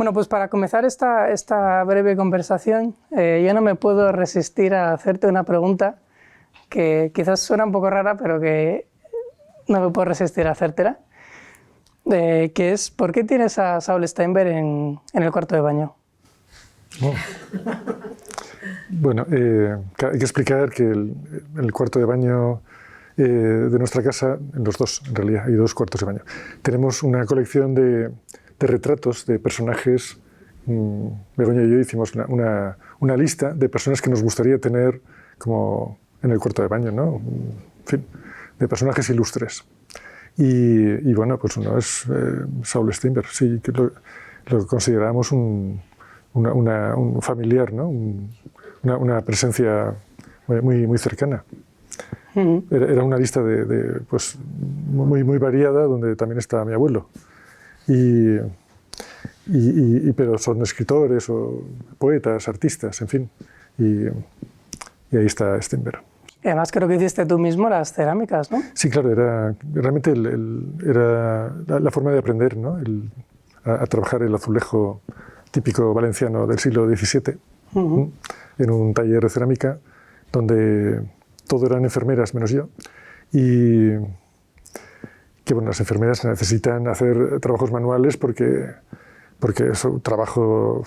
Bueno, pues para comenzar esta breve conversación, yo no me puedo resistir a hacerte una pregunta que quizás suena un poco rara, pero que no me puedo resistir a hacértela, que es, ¿por qué tienes a Saul Steinberg en el cuarto de baño? Oh. Bueno, hay que explicar que el cuarto de baño de nuestra casa, en los dos, en realidad, hay dos cuartos de baño. Tenemos una colección de retratos de personajes. Begoña y yo hicimos una lista de personas que nos gustaría tener como en el cuarto de baño, ¿no? En fin, de personajes ilustres. Y bueno, pues uno es Saul Steinberg, sí, que lo consideramos un familiar, ¿no? Una presencia muy cercana. Era una lista pues, muy variada, donde también está mi abuelo. Pero son escritores o poetas, artistas, en fin. Y ahí está Steinberg. Y además creo que hiciste tú mismo las cerámicas, ¿no? Sí, claro, realmente era la forma de aprender, ¿no? A trabajar el azulejo típico valenciano del siglo XVII, en un taller de cerámica donde todo eran enfermeras menos yo. Y que bueno, las enfermeras necesitan hacer trabajos manuales porque su trabajo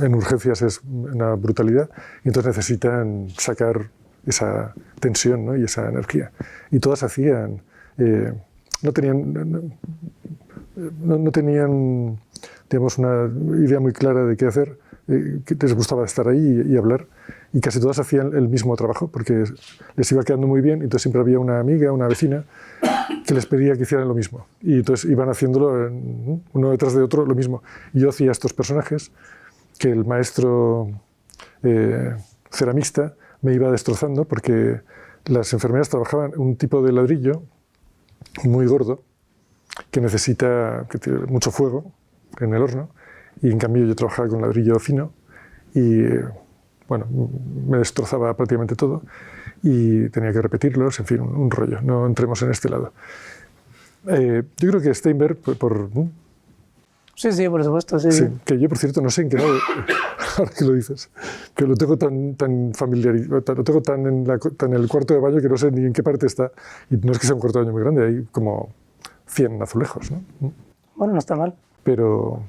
en urgencias es una brutalidad, y entonces necesitan sacar esa tensión, ¿no? Y esa energía. Y todas hacían, no tenían, digamos, una idea muy clara de qué hacer, que les gustaba estar ahí y hablar, y casi todas hacían el mismo trabajo porque les iba quedando muy bien, y entonces siempre había una amiga, una vecina, que les pedía que hicieran lo mismo, y entonces iban haciéndolo uno detrás de otro lo mismo. Y yo hacía estos personajes que el maestro ceramista me iba destrozando, porque las enfermeras trabajaban un tipo de ladrillo muy gordo que necesita que tiene mucho fuego en el horno, y en cambio yo trabajaba con ladrillo fino y bueno, me destrozaba prácticamente todo y tenía que repetirlos, en fin, un rollo. No entremos en este lado. Yo creo que Steinberg, Sí, por supuesto, sí. Que yo, por cierto, no sé en qué lado, ahora que lo dices, pero lo tengo tan familiarizado, lo tengo tan en el cuarto de baño que no sé ni en qué parte está. Y no es que sea un cuarto de baño muy grande, hay como 100 azulejos, ¿no? Bueno, no está mal. Pero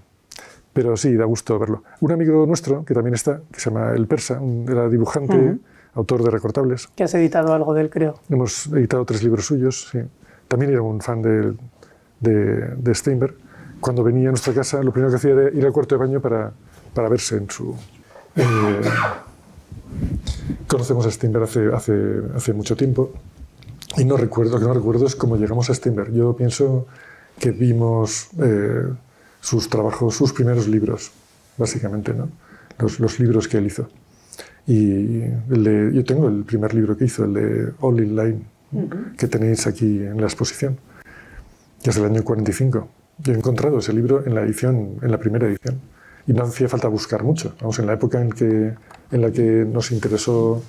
sí, da gusto verlo. Un amigo nuestro, que también está, que se llama El Persa, era dibujante, autor de recortables. Que has editado algo de él, creo. Hemos editado 3 libros suyos, sí. También era un fan de Steinberg. Cuando venía a nuestra casa, lo primero que hacía era ir al cuarto de baño para verse en su... Conocemos a Steinberg hace mucho tiempo, y lo que no recuerdo es cómo llegamos a Steinberg. Yo pienso que vimos sus trabajos, sus primeros libros, básicamente, ¿no? Los libros que él hizo. Y yo tengo el primer libro que hizo, el de All in Line, que tenéis aquí en la exposición, que es del año 45. Yo he encontrado ese libro en la primera edición, y no hacía falta buscar mucho. Vamos, en la época en la que nos interesó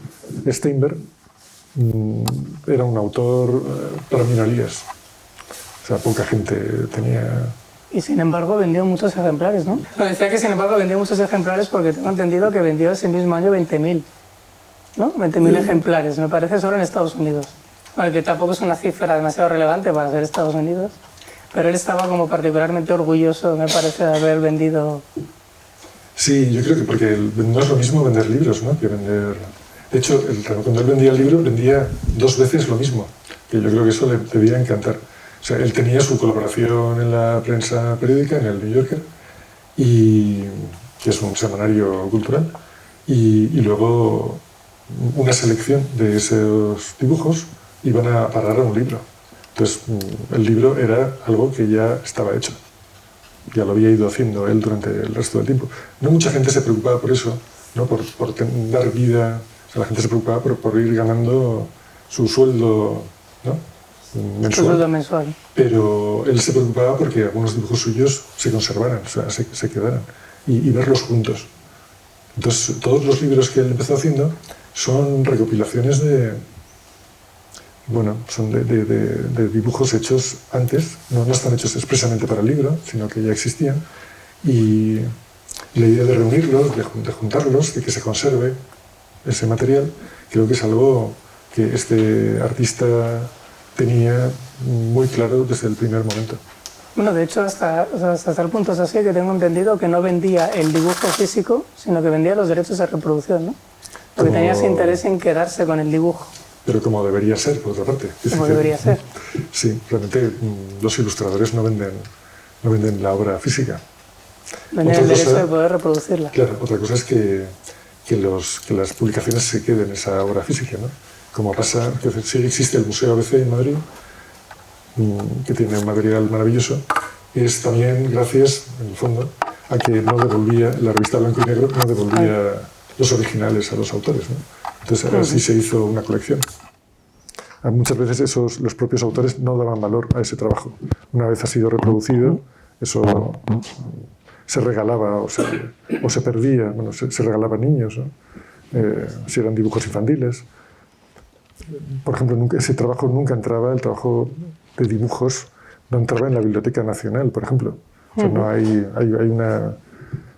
Steinberg, era un autor para minorías. O sea, poca gente tenía... Y sin embargo vendió muchos ejemplares, ¿no? Decía que sin embargo vendió muchos ejemplares porque tengo entendido que vendió ese mismo año 20.000, ¿no? 20.000 ejemplares, me parece, solo en Estados Unidos. Bueno, que tampoco es una cifra demasiado relevante para ser Estados Unidos, pero él estaba como particularmente orgulloso, me parece, de haber vendido... Sí, yo creo que porque no es lo mismo vender libros, ¿no?, que vender... De hecho, cuando él vendía el libro, vendía 2 veces lo mismo, que yo creo que eso le debía encantar. O sea, él tenía su colaboración en la prensa periódica, en el New Yorker, que es un semanario cultural, y luego una selección de esos dibujos iban a parar a un libro. Entonces, el libro era algo que ya estaba hecho. Ya lo había ido haciendo él durante el resto del tiempo. No mucha gente se preocupaba por eso, ¿no? por dar vida. O sea, la gente se preocupaba por ir ganando su sueldo, ¿no?, mensual. Pero él se preocupaba porque algunos dibujos suyos se conservaran, o sea, se quedaran, y verlos juntos. Entonces, todos los libros que él empezó haciendo son recopilaciones son de dibujos hechos antes, no están hechos expresamente para el libro, sino que ya existían, y Y la idea de reunirlos, de juntarlos, de que se conserve ese material, creo que es algo que este artista tenía muy claro desde el primer momento. Bueno, de hecho, hasta el punto es así que tengo entendido que no vendía el dibujo físico, sino que vendía los derechos de reproducción, ¿no? Porque tenía ese interés en quedarse con el dibujo. Pero como debería ser, por otra parte. Como debería ser. Sí, realmente los ilustradores no venden la obra física. Venden el derecho de poder reproducirla. Claro, otra cosa es que las publicaciones se queden en esa obra física, ¿no? Como pasa, sí existe el Museo ABC en Madrid, que tiene un material maravilloso, es también gracias, en el fondo, a que no devolvía, la revista Blanco y Negro no devolvía los originales a los autores, ¿no? Entonces así se hizo una colección. Muchas veces los propios autores no daban valor a ese trabajo. Una vez ha sido reproducido, eso se regalaba o se perdía, bueno, se regalaba a niños, ¿no? Si eran dibujos infantiles. Por ejemplo, ese trabajo nunca entraba, el trabajo de dibujos no entraba en la Biblioteca Nacional, por ejemplo. O sea, no hay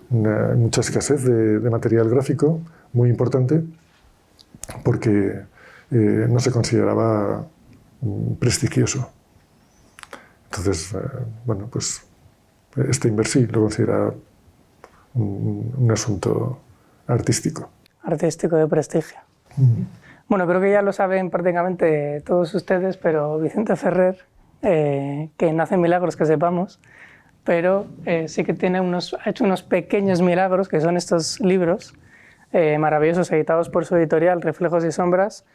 mucha escasez de material gráfico muy importante porque no se consideraba prestigioso. Entonces, bueno, pues Steinberg sí lo considera un asunto artístico. Artístico de prestigio. Bueno, creo que ya lo saben prácticamente todos ustedes, pero Vicente Ferrer, que no hace milagros que sepamos, pero sí que ha hecho unos pequeños milagros, que son estos libros maravillosos editados por su editorial, Reflejos y Sombras,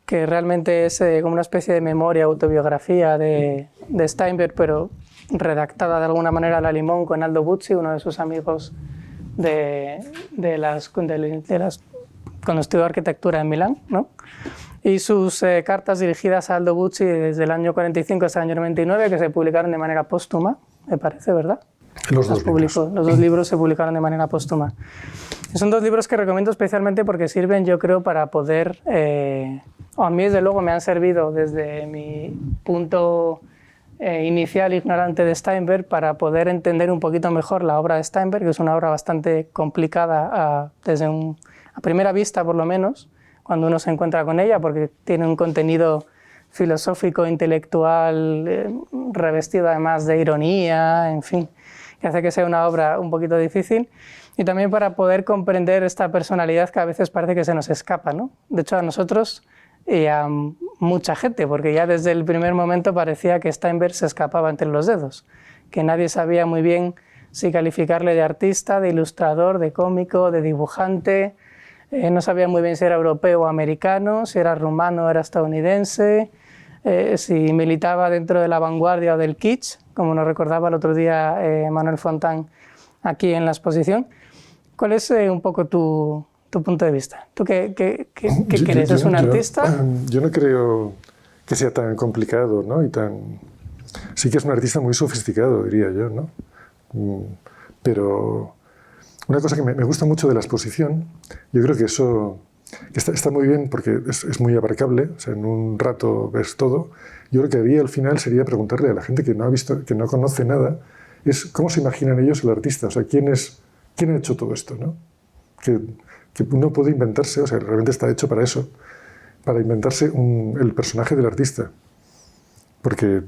que realmente es como una especie de memoria, autobiografía de Steinberg, pero redactada de alguna manera a la limón con Aldo Bucci, uno de sus amigos cuando estudió arquitectura en Milán, ¿no? Y sus cartas dirigidas a Aldo Bucci desde el año 45 hasta el año 99, que se publicaron de manera póstuma, me parece, ¿verdad? Los dos libros se publicaron de manera póstuma. Son dos libros que recomiendo especialmente porque sirven, yo creo, para poder, a mí desde luego me han servido desde mi punto inicial ignorante de Steinberg para poder entender un poquito mejor la obra de Steinberg, que es una obra bastante complicada a primera vista, por lo menos, cuando uno se encuentra con ella, porque tiene un contenido filosófico, intelectual, revestido además de ironía, en fin, que hace que sea una obra un poquito difícil, y también para poder comprender esta personalidad que a veces parece que se nos escapa, ¿no? De hecho, a nosotros y a mucha gente, porque ya desde el primer momento parecía que Steinberg se escapaba entre los dedos, que nadie sabía muy bien si calificarle de artista, de ilustrador, de cómico, de dibujante, no sabía muy bien si era europeo o americano, si era rumano o era estadounidense, si militaba dentro de la vanguardia o del kitsch, como nos recordaba el otro día Manuel Fontán aquí en la exposición. ¿Cuál es un poco tu punto de vista? ¿Tú qué crees? ¿Es un artista? Yo no creo que sea tan complicado, ¿no? Sí que es un artista muy sofisticado, diría yo, ¿no? Pero una cosa que me gusta mucho de la exposición, yo creo que eso está muy bien porque es muy abarcable, o sea, en un rato ves todo. Yo lo que haría al final sería preguntarle a la gente que no ha visto, que no conoce nada, es cómo se imaginan ellos el artista, o sea, quién ha hecho todo esto, ¿no? Que uno puede inventarse, o sea, realmente está hecho para eso, para inventarse el personaje del artista. Porque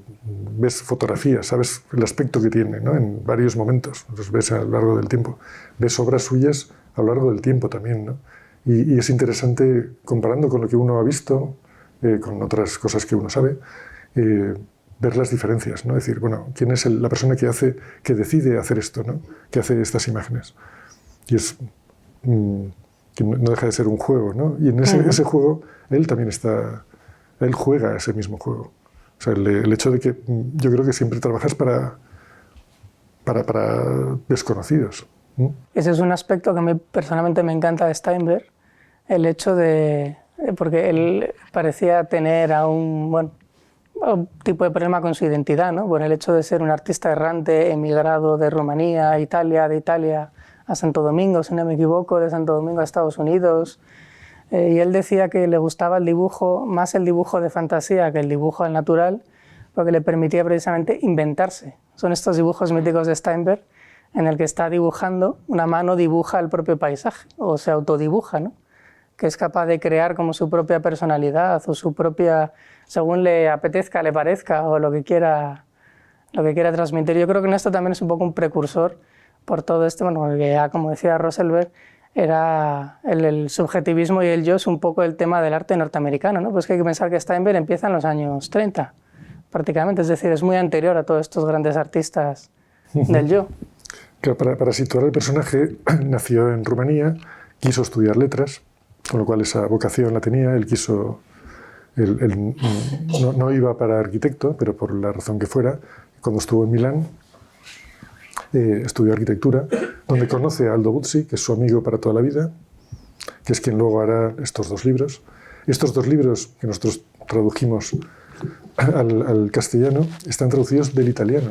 ves fotografías, sabes el aspecto que tiene, ¿no? En varios momentos, los ves a lo largo del tiempo. Ves obras suyas a lo largo del tiempo también, ¿no? Y es interesante, comparando con lo que uno ha visto, con otras cosas que uno sabe, ver las diferencias, ¿no? Es decir, bueno, ¿quién es la persona que decide hacer esto, ¿no? Que hace estas imágenes? Y es que no deja de ser un juego, ¿no? Y en ese juego, él juega ese mismo juego. O sea, el hecho de que yo creo que siempre trabajas para desconocidos. Ese es un aspecto que a mí personalmente me encanta de Steinberg, el hecho porque él parecía tener un tipo de problema con su identidad, ¿no? Por el hecho de ser un artista errante, emigrado de Rumanía a Italia, de Italia a Santo Domingo, si no me equivoco, de Santo Domingo a Estados Unidos. Y él decía que le gustaba el dibujo, más el dibujo de fantasía que el dibujo al natural, porque le permitía precisamente inventarse. Son estos dibujos míticos de Steinberg en el que está dibujando, una mano dibuja el propio paisaje, o se autodibuja, ¿no? Que es capaz de crear como su propia personalidad o su propia, según le apetezca, le parezca o lo que quiera transmitir. Yo creo que en esto también es un poco un precursor por todo esto, bueno, que ya, como decía Roselberg, era el subjetivismo y el yo es un poco el tema del arte norteamericano, ¿no? Pues que hay que pensar que Steinbeck empieza en los años 30, prácticamente, es decir, es muy anterior a todos estos grandes artistas del yo. Claro, para situar el personaje, nació en Rumanía, quiso estudiar letras, con lo cual esa vocación la tenía, él quiso... no iba para arquitecto, pero por la razón que fuera, cuando estuvo en Milán, estudió arquitectura, donde conoce a Aldo Buzzi, que es su amigo para toda la vida, que es quien luego hará estos dos libros. Estos dos libros que nosotros tradujimos al castellano están traducidos del italiano.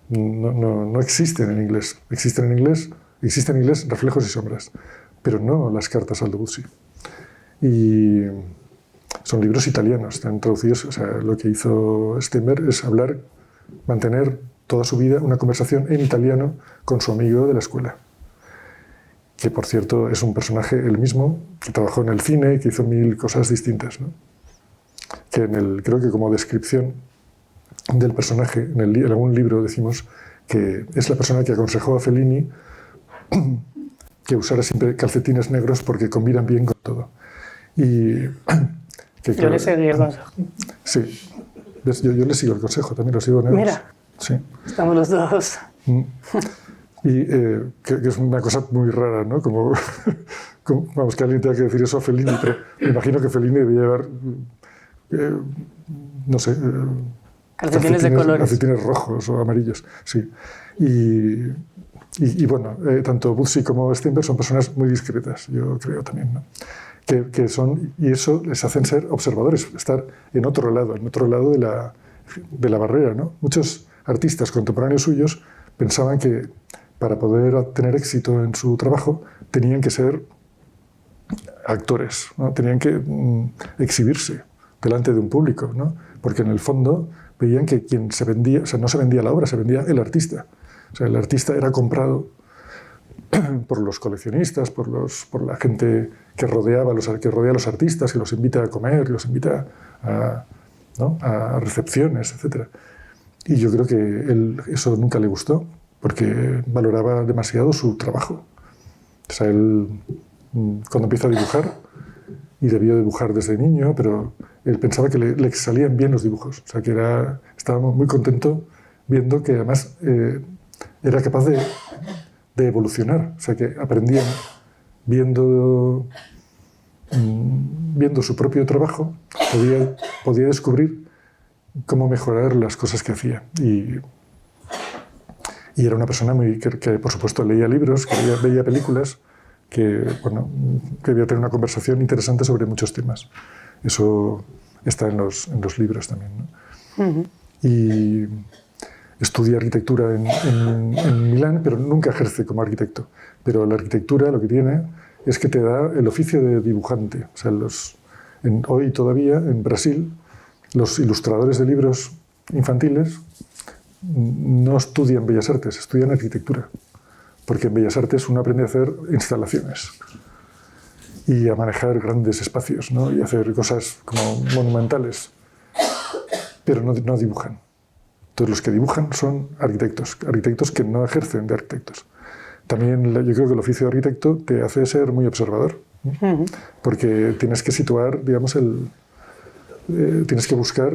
No existen en inglés. Existen en inglés Reflejos y sombras, pero no las cartas a Aldo Buzzi. Y son libros italianos, están traducidos. O sea, lo que hizo Steinbeck es mantener toda su vida una conversación en italiano con su amigo de la escuela, que por cierto es un personaje él mismo, que trabajó en el cine, que hizo 1000 cosas distintas, ¿no? Que creo que como descripción del personaje, en algún libro decimos que es la persona que aconsejó a Fellini que usara siempre calcetines negros porque combinan bien con todo. Y que, yo le seguí el consejo. Sí, yo le sigo el consejo, también lo sigo negros. Mira, sí. Estamos los dos. Y que es una cosa muy rara, ¿no? Vamos, que alguien tenga que decir eso a Fellini, pero me imagino que Fellini debía llevar, no sé, calcetines de colores. Calcetines rojos o amarillos, sí. Y bueno, tanto Buzzi como Steinbeck son personas muy discretas, yo creo también, ¿no? Y eso les hacen ser observadores, estar en otro lado de la barrera, ¿no? Muchos artistas contemporáneos suyos pensaban que para poder tener éxito en su trabajo tenían que ser actores, ¿no? Tenían que exhibirse delante de un público, ¿no? Porque en el fondo veían que quien se vendía, o sea, no se vendía la obra, se vendía el artista. O sea, el artista era comprado por los coleccionistas, por la gente que rodea a los artistas, que los invita a comer, que los invita a recepciones, etc. Y yo creo que eso nunca le gustó, porque valoraba demasiado su trabajo. O sea, él cuando empieza a dibujar, y debió dibujar desde niño, pero él pensaba que le salían bien los dibujos. O sea, que estaba muy contento viendo que además era capaz de evolucionar. O sea, que aprendía viendo su propio trabajo, podía descubrir cómo mejorar las cosas que hacía. Y era una persona que por supuesto leía libros, que veía películas, que debía tener una conversación interesante sobre muchos temas. Eso está en los libros también, ¿no? Uh-huh. Y estudia arquitectura en Milán, pero nunca ejerce como arquitecto. Pero la arquitectura lo que tiene es que te da el oficio de dibujante. O sea, hoy todavía en Brasil los ilustradores de libros infantiles no estudian Bellas Artes, estudian arquitectura. Porque en Bellas Artes uno aprende a hacer instalaciones y a manejar grandes espacios, ¿no? Y a hacer cosas como monumentales, pero no dibujan. Entonces los que dibujan son arquitectos que no ejercen de arquitectos. También yo creo que el oficio de arquitecto te hace ser muy observador, ¿no? Porque tienes que situar, digamos, tienes que buscar,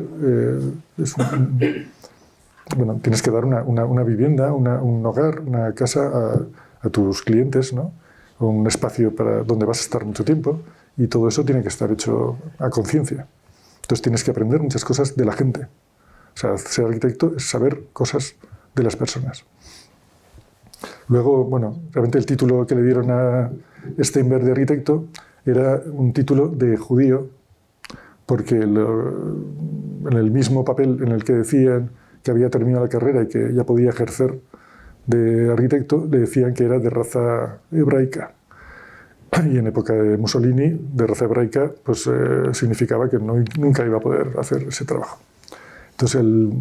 tienes que dar una vivienda, un hogar, una casa a tus clientes, ¿no? Un espacio donde vas a estar mucho tiempo, y todo eso tiene que estar hecho a conciencia. Entonces tienes que aprender muchas cosas de la gente. O sea, ser arquitecto es saber cosas de las personas. Luego, realmente el título que le dieron a Steinbeck de arquitecto era un título de judío, porque en el mismo papel en el que decían que había terminado la carrera y que ya podía ejercer de arquitecto, le decían que era de raza hebraica. Y en época de Mussolini, de raza hebraica, pues significaba que nunca iba a poder hacer ese trabajo. Entonces él,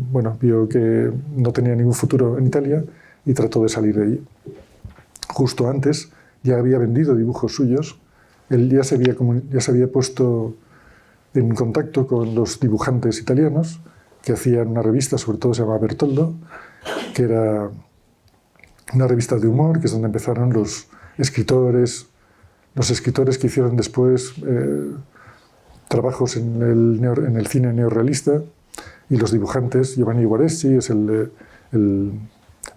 vio que no tenía ningún futuro en Italia y trató de salir de allí. Justo antes ya había vendido dibujos suyos, él ya se había puesto en contacto con los dibujantes italianos que hacían una revista, sobre todo se llamaba Bertoldo, que era una revista de humor, que es donde empezaron los escritores que hicieron después trabajos en el cine neorrealista, y los dibujantes. Giovanni Guareschi es el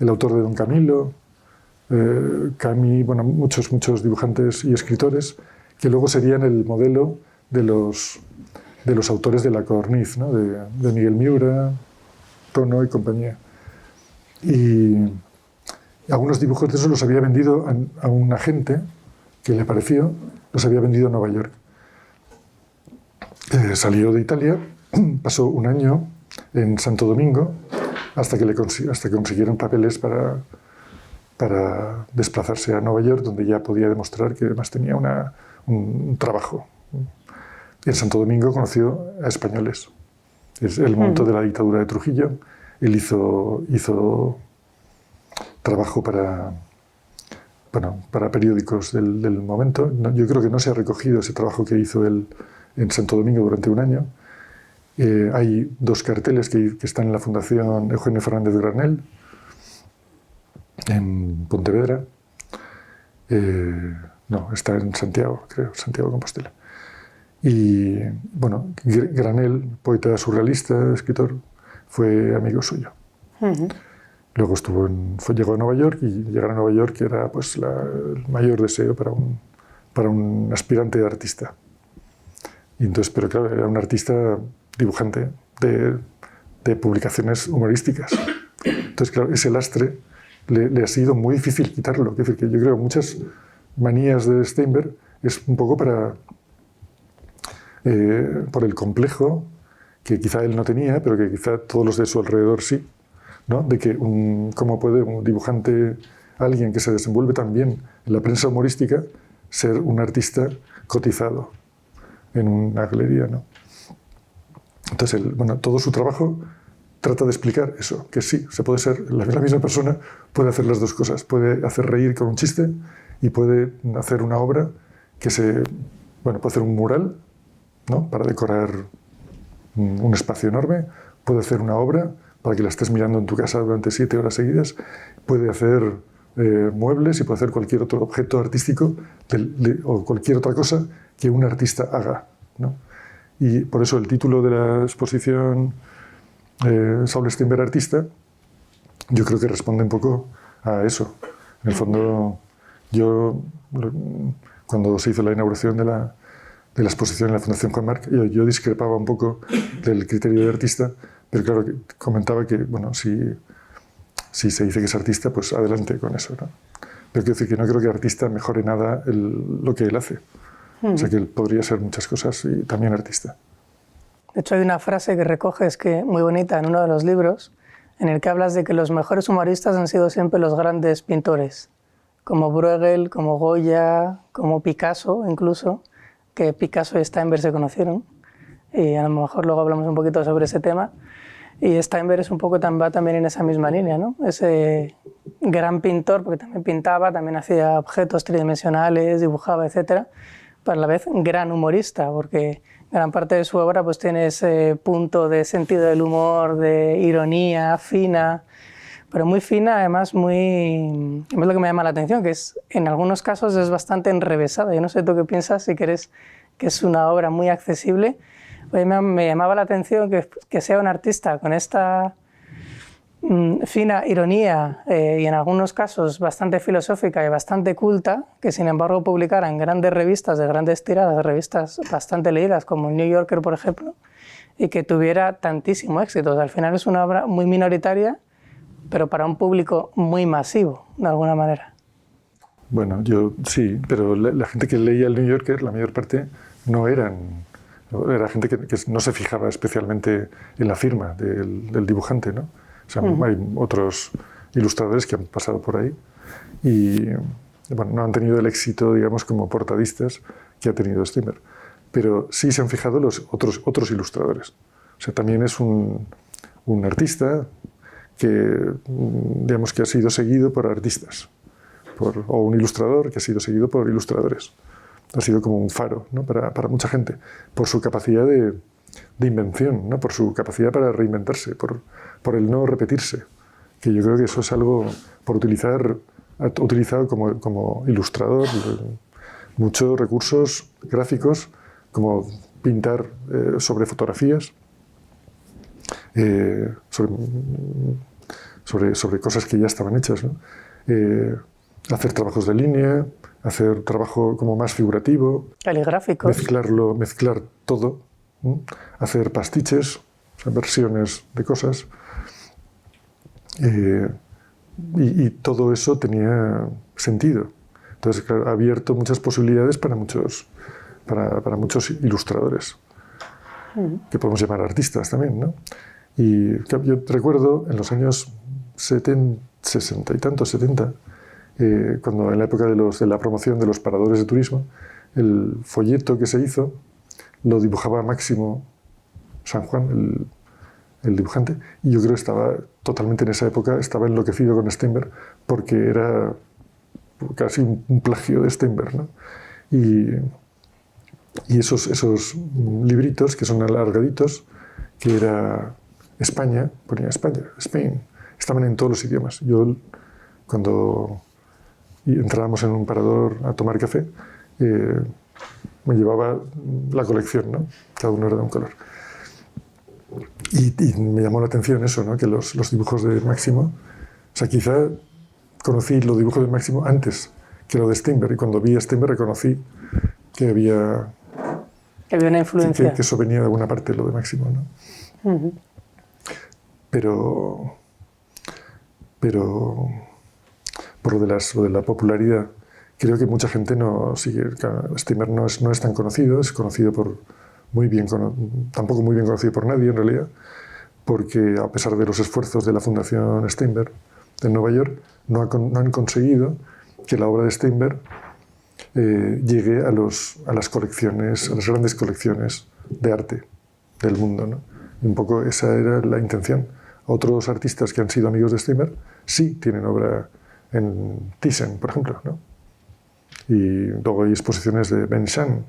autor de Don Camillo, bueno, muchos dibujantes y escritores que luego serían el modelo de los autores de la Codorniz, ¿no? de Miguel Miura, Tono y compañía. Y algunos dibujos de esos los había vendido a un agente que le pareció, los había vendido a Nueva York. Salió de Italia, pasó un año en Santo Domingo hasta que consiguieron papeles para desplazarse a Nueva York, donde ya podía demostrar que además tenía un trabajo. En Santo Domingo conoció a españoles. Es el momento de la dictadura de Trujillo. Él hizo trabajo para periódicos del momento. Yo creo que no se ha recogido ese trabajo que hizo él en Santo Domingo durante un año. Hay 2 carteles que están en la Fundación Eugenio Fernández Granell, en Pontevedra. No, está en Santiago, creo, Santiago de Compostela. Y, bueno, Granell, poeta surrealista, escritor, fue amigo suyo. Luego llegó a Nueva York, y llegar a Nueva York era pues, el mayor deseo para un aspirante de artista. Y entonces, pero claro, era un artista dibujante de publicaciones humorísticas. Entonces, claro, ese lastre le ha sido muy difícil quitarlo. Es decir, que yo creo que muchas manías de Steinberg es un poco por el complejo que quizá él no tenía, pero que quizá todos los de su alrededor sí, ¿no? De que cómo puede un dibujante, alguien que se desenvuelve tan bien en la prensa humorística, ser un artista cotizado en una galería, ¿no? Entonces, todo su trabajo trata de explicar eso, que sí, se puede ser, la misma persona puede hacer las dos cosas, puede hacer reír con un chiste y puede hacer una obra puede hacer un mural, ¿no? Para decorar un espacio enorme, puede hacer una obra para que la estés mirando en tu casa durante 7 horas seguidas, puede hacer muebles y puede hacer cualquier otro objeto artístico o cualquier otra cosa que un artista haga, ¿no? Y por eso el título de la exposición Saul Steinberg Artista, yo creo que responde un poco a eso. En el fondo, cuando se hizo la inauguración de la exposición en la Fundación Juan Marc, yo discrepaba un poco del criterio de artista, pero claro, comentaba que, bueno, si se dice que es artista, pues adelante con eso, ¿no? Pero quiero decir que no creo que artista mejore nada lo que él hace. O sea que él podría ser muchas cosas y también artista. De hecho, hay una frase que recoges muy bonita en uno de los libros, en el que hablas de que los mejores humoristas han sido siempre los grandes pintores, como Bruegel, como Goya, como Picasso incluso, que Picasso y Steinberg se conocieron, y a lo mejor luego hablamos un poquito sobre ese tema. Y Steinberg es un poco va también en esa misma línea, ¿no? Ese gran pintor, porque también pintaba, también hacía objetos tridimensionales, dibujaba, etcétera, pero a la vez gran humorista, porque gran parte de su obra pues tiene ese punto de sentido del humor, de ironía fina, pero muy fina, además es lo que me llama la atención, que en algunos casos es bastante enrevesada. Yo no sé tú qué piensas, si crees que es una obra muy accesible. Me llamaba la atención que sea un artista con esta fina ironía y en algunos casos bastante filosófica y bastante culta, que sin embargo publicara en grandes revistas de grandes tiradas, revistas bastante leídas como el New Yorker, por ejemplo, y que tuviera tantísimo éxito. O sea, al final es una obra muy minoritaria, pero para un público muy masivo, de alguna manera. Bueno, sí, pero la gente que leía el New Yorker, la mayor parte, era gente que no se fijaba especialmente en la firma del dibujante, ¿no? O sea, hay otros ilustradores que han pasado por ahí y bueno, no han tenido el éxito, digamos, como portadistas que ha tenido Steinberg. Pero sí se han fijado los otros ilustradores. O sea, también es un artista que, digamos, que ha sido seguido por artistas, o un ilustrador que ha sido seguido por ilustradores. Ha sido como un faro, ¿no? para mucha gente, por su capacidad de invención, ¿no? Por su capacidad para reinventarse, por el no repetirse, que yo creo que eso es algo por ha utilizado como ilustrador muchos recursos gráficos, como pintar sobre fotografías, sobre cosas que ya estaban hechas, ¿no? Hacer trabajos de línea, hacer trabajo como más figurativo, caligráficos, mezclar todo, ¿no? Hacer pastiches, o sea, versiones de cosas, y todo eso tenía sentido. Entonces, claro, ha abierto muchas posibilidades para muchos ilustradores, que podemos llamar artistas también, ¿no? Y yo recuerdo en los años 60 y tantos, 70, cuando en la época de la promoción de los paradores de turismo, el folleto que se hizo lo dibujaba Máximo San Juan, el dibujante, y yo creo que estaba totalmente en esa época, estaba enloquecido con Steinberg, porque era casi un plagio de Steinberg, ¿no? Y esos libritos, que son alargaditos, que era España, ponía España, Spain, estaban en todos los idiomas. Yo, cuando entrábamos en un parador a tomar café, me llevaba la colección, ¿no? Cada uno era de un color. Y me llamó la atención eso, ¿no? Que los dibujos de Máximo, o sea, quizá conocí los dibujos de Máximo antes que lo de Steinberg, y cuando vi a Steinberg reconocí que había una influencia. Que eso venía de alguna parte, lo de Máximo, ¿no? Uh-huh. Pero por lo de la popularidad, creo que mucha gente no sigue. Steinberg no es tan conocido, es conocido tampoco muy bien conocido por nadie en realidad, porque a pesar de los esfuerzos de la Fundación Steinberg de Nueva York, no han conseguido que la obra de Steinberg llegue a las colecciones, a las grandes colecciones de arte del mundo, ¿no? Y un poco esa era la intención. Otros artistas que han sido amigos de Steinberg sí tienen obra en Thyssen, por ejemplo, ¿no? Y luego hay exposiciones de Ben Shahn,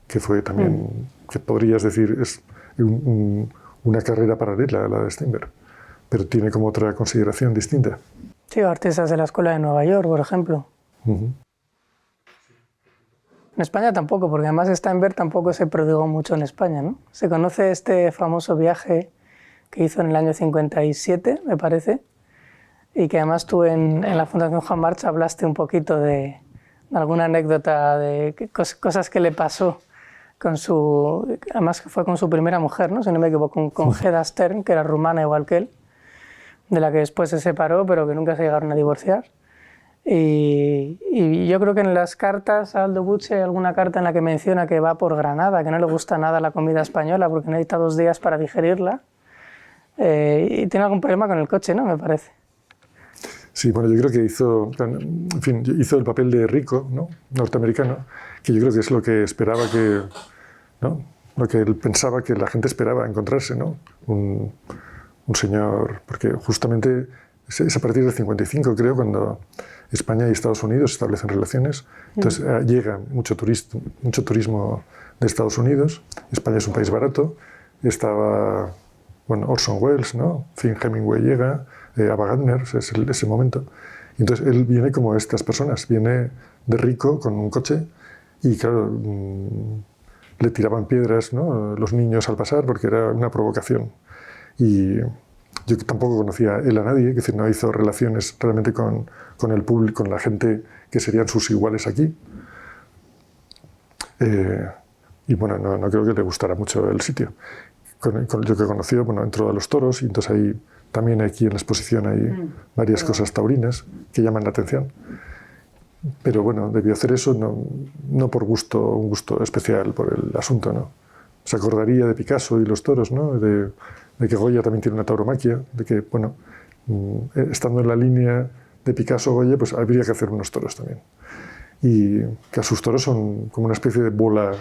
que fue también, que podrías decir, es una carrera paralela a la de Steinberg, pero tiene como otra consideración distinta. Sí, artistas de la Escuela de Nueva York, por ejemplo. Uh-huh. En España tampoco, porque además Steinberg tampoco se prodigó mucho en España, ¿no? Se conoce este famoso viaje que hizo en el año 57, me parece, y que además tú en la Fundación Juan March hablaste un poquito de alguna anécdota de cosas que le pasó con además que fue con su primera mujer, ¿no? Si no me equivoco, con Hedda Stern, que era rumana igual que él, de la que después se separó, pero que nunca se llegaron a divorciar. Y yo creo que en las cartas a Aldo Bucci hay alguna carta en la que menciona que va por Granada, que no le gusta nada la comida española porque necesita 2 días para digerirla, y tiene algún problema con el coche, ¿no? Me parece. Sí, bueno, yo creo que hizo el papel de rico, ¿no? Norteamericano, que yo creo que es lo que esperaba ¿no? Lo que él pensaba que la gente esperaba encontrarse, ¿no? Un señor, porque justamente es a partir del 55, creo, cuando España y Estados Unidos establecen relaciones. Entonces llega mucho turismo de Estados Unidos. España es un país barato. Estaba, Orson Welles, ¿no? Hemingway llega, Ava Gardner, es ese momento. Y entonces él viene como estas personas, viene de rico con un coche y, claro, le tiraban piedras, ¿no? Los niños al pasar porque era una provocación. Y yo tampoco conocía él a nadie, es decir, no hizo relaciones realmente con el público, con la gente que serían sus iguales aquí. Y bueno, no creo que le gustara mucho el sitio. Yo que he conocido, entró a los toros y entonces ahí también aquí en la exposición hay varias cosas taurinas que llaman la atención. Pero bueno, debió hacer eso no por un gusto especial por el asunto, ¿no? Se acordaría de Picasso y los toros, ¿no? De que Goya también tiene una tauromaquia, de que, estando en la línea de Picasso-Goya, pues habría que hacer unos toros también. Y que sus toros son como una especie de bola,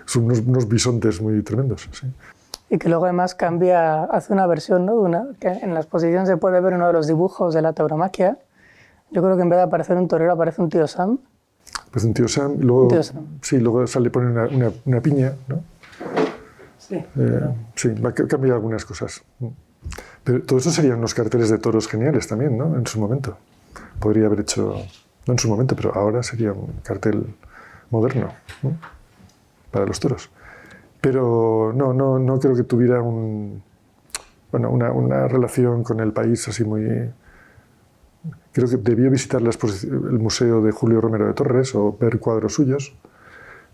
son unos bisontes muy tremendos, ¿sí? y que luego además cambia, hace una versión, ¿no? Que en la exposición se puede ver uno de los dibujos de la tauromaquia. Yo creo que en vez de aparecer un torero aparece un tío Sam. Pues un tío Sam, luego, Un tío Sam. Sí, luego sale pone una piña, ¿no? Sí. Sí, va a cambiar algunas cosas. Pero todo eso serían unos carteles de toros geniales también, ¿no? En su momento. Podría haber hecho, no en su momento, pero ahora sería un cartel moderno, ¿no? Para los toros. Pero no creo que tuviera una relación con el país así muy... Creo que debió visitar el museo de Julio Romero de Torres o ver cuadros suyos.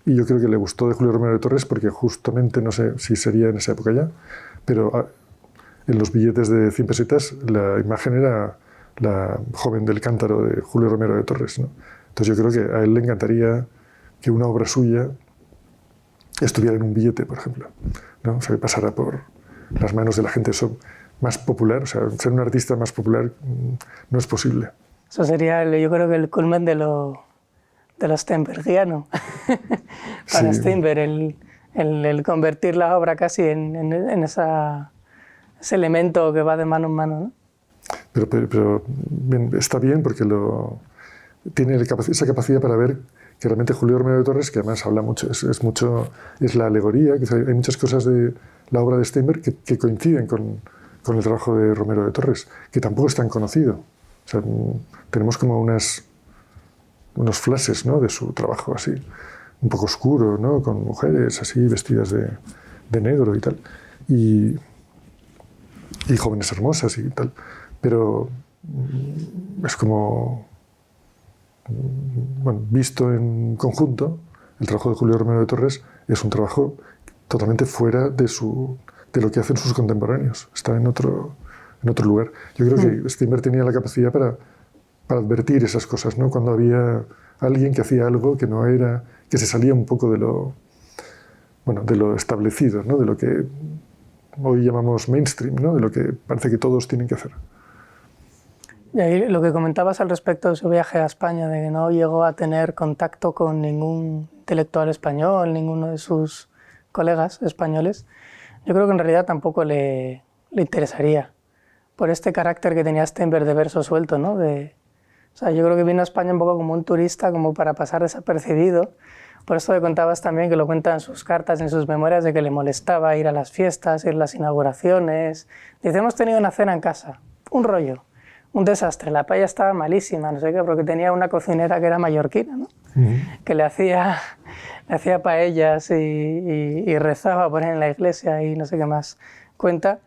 Y yo creo que le gustó de Julio Romero de Torres porque justamente, no sé si sería en esa época ya, pero en los billetes de 100 pesetas la imagen era la joven del cántaro de Julio Romero de Torres, ¿no? Entonces yo creo que a él le encantaría que una obra suya estuviera en un billete, por ejemplo, ¿no? O sea, que pasara por las manos de la gente más popular. O sea, ser un artista más popular no es posible. Eso sería, yo creo que el culmen de lo Steinbergiano. Para Sí. Steinberg, el convertir la obra casi en ese elemento que va de mano en mano, ¿no? Pero bien, está bien porque tiene esa capacidad para ver que realmente Julio Romero de Torres, que además habla mucho, es la alegoría, que hay muchas cosas de la obra de Steinberg que coinciden con el trabajo de Romero de Torres, que tampoco es tan conocido. O sea, tenemos como unos flashes, ¿no? De su trabajo así, un poco oscuro, ¿no? Con mujeres así vestidas de negro y tal, y jóvenes hermosas y tal. Pero es como, bueno, visto en conjunto, el trabajo de Julio Romero de Torres es un trabajo totalmente fuera de lo que hacen sus contemporáneos. Está en otro lugar. Yo creo que Steinberg tenía la capacidad para advertir esas cosas, ¿no? Cuando había alguien que hacía algo que no era, que se salía un poco de lo establecido, ¿no? De lo que hoy llamamos mainstream, ¿no? De lo que parece que todos tienen que hacer. Y ahí lo que comentabas al respecto de su viaje a España, de que no llegó a tener contacto con ningún intelectual español, ninguno de sus colegas españoles, yo creo que en realidad tampoco le interesaría, por este carácter que tenía Steinberg de verso suelto, ¿no? O sea, yo creo que vino a España un poco como un turista, como para pasar desapercibido. Por eso le contabas también, que lo cuenta en sus cartas, en sus memorias, de que le molestaba ir a las fiestas, ir a las inauguraciones. Dice, hemos tenido una cena en casa, un rollo, un desastre, la paella estaba malísima, no sé qué, porque tenía una cocinera que era mallorquina, ¿no? Que le hacía paellas y rezaba por ahí en la iglesia y no sé qué más cuenta.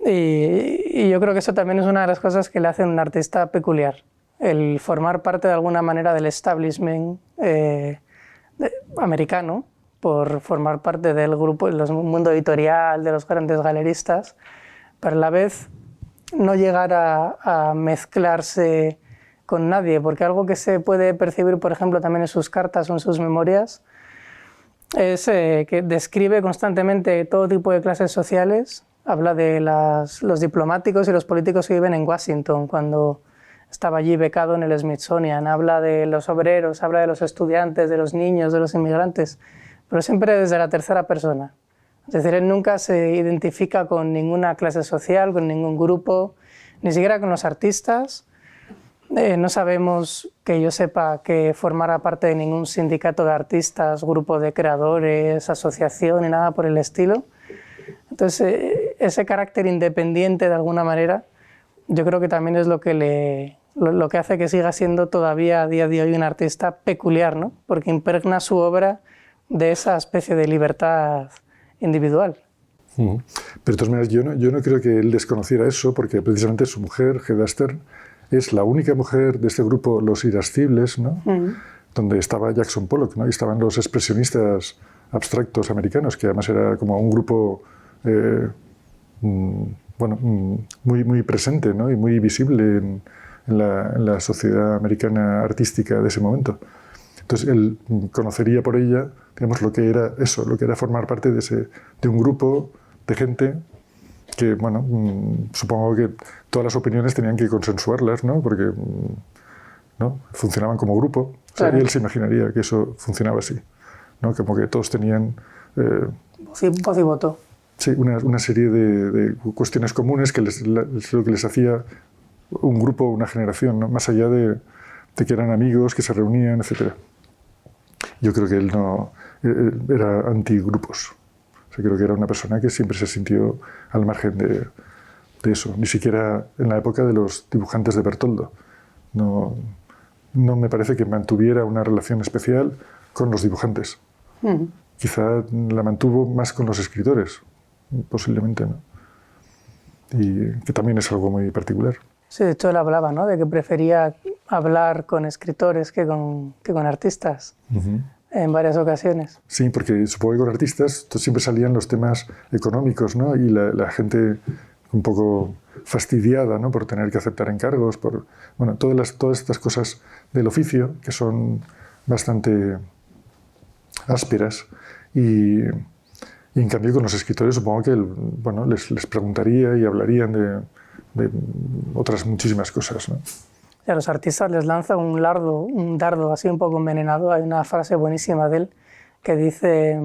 Y yo creo que eso también es una de las cosas que le hacen un artista peculiar, el formar parte de alguna manera del establishment americano, por formar parte del grupo, del mundo editorial, de los grandes galeristas, pero a la vez no llegar a mezclarse con nadie, porque algo que se puede percibir, por ejemplo, también en sus cartas o en sus memorias, es que describe constantemente todo tipo de clases sociales. Habla de los diplomáticos y los políticos que viven en Washington cuando estaba allí becado en el Smithsonian. Habla de los obreros, habla de los estudiantes, de los niños, de los inmigrantes, pero siempre desde la tercera persona. Es decir, él nunca se identifica con ninguna clase social, con ningún grupo, ni siquiera con los artistas. No sabemos, que yo sepa, que formara parte de ningún sindicato de artistas, grupo de creadores, asociación, ni nada por el estilo. Entonces, ese carácter independiente, de alguna manera, yo creo que también es lo que hace que siga siendo todavía a día de hoy un artista peculiar, ¿no? Porque impregna su obra de esa especie de libertad individual. Pero de todas maneras, yo no creo que él desconociera eso, porque precisamente su mujer, Hedda Stern, es la única mujer de este grupo, Los Irascibles, ¿no? Donde estaba Jackson Pollock, ¿no? Y estaban los expresionistas abstractos americanos, que además era como un grupo muy presente, ¿no? Y muy visible en la sociedad americana artística de ese momento. Entonces él conocería por ella, digamos, lo que era eso, lo que era formar parte de un grupo de gente que, bueno, supongo que todas las opiniones tenían que consensuarlas, ¿no? Porque ¿no? Funcionaban como grupo. O sea, claro. Y él se imaginaría que eso funcionaba así, ¿no? Como que todos tenían... voz y voto. sí, una serie de cuestiones comunes que es lo que les hacía un grupo, una generación, ¿no? Más allá de que eran amigos, que se reunían, etc. Yo creo que él no era antigrupos. O sea, creo que era una persona que siempre se sintió al margen de eso. Ni siquiera en la época de los dibujantes de Bertoldo. No me parece que mantuviera una relación especial con los dibujantes. Quizá la mantuvo más con los escritores, posiblemente, ¿no? Y que también es algo muy particular. Sí, de hecho él hablaba, ¿no?, de que prefería hablar con escritores que con artistas en varias ocasiones. Sí, porque supongo que con artistas siempre salían los temas económicos, ¿no? Y la gente un poco fastidiada, ¿no?, por tener que aceptar encargos, por bueno, todas estas cosas del oficio que son bastante ásperas. Y en cambio con los escritores supongo que bueno, les preguntaría y hablarían de otras muchísimas cosas, ¿no? Y a los artistas les lanza un dardo así un poco envenenado. Hay una frase buenísima de él que dice